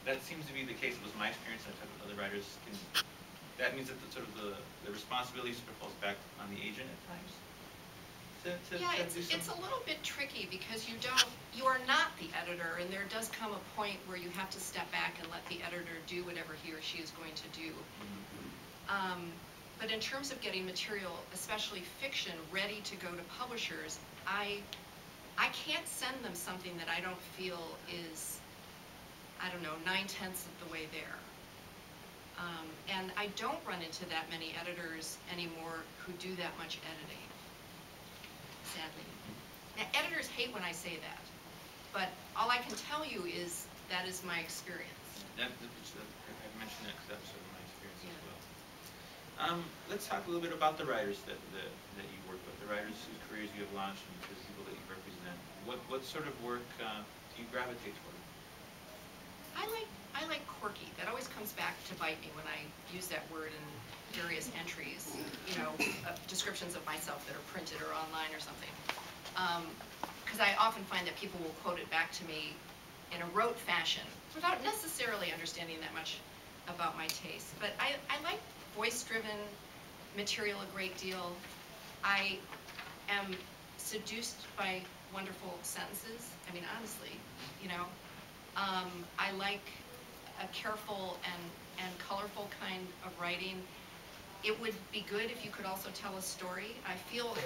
that seems to be the case. It was my experience. I talked with other writers. That means that the responsibility sort of falls back on the agent at times. Yeah, it's a little bit tricky because you are not the editor, and there does come a point where you have to step back and let the editor do whatever he or she is going to do. But in terms of getting material, especially fiction, ready to go to publishers, I can't send them something that I don't feel is, I don't know, 9/10 of the way there. And I don't run into that many editors anymore who do that much editing, sadly. Now, editors hate when I say that, but all I can tell you is that is my experience. I've mentioned that because that's sort of my experience as well. Let's talk a little bit about the writers that you work with, the writers whose careers you have launched and the people that you represent. What sort of work do you gravitate toward? I like quirky. That always comes back to bite me when I use that word in various entries, you know, descriptions of myself that are printed or online or something. Because I often find that people will quote it back to me in a rote fashion without necessarily understanding that much about my taste. But I like voice-driven material a great deal. I am seduced by wonderful sentences. I mean, honestly, you know. I like a careful and colorful kind of writing. It would be good if you could also tell a story. I feel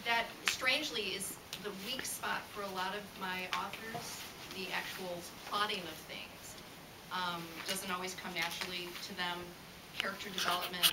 that strangely is the weak spot for a lot of my authors. The actual plotting of things doesn't always come naturally to them. Character development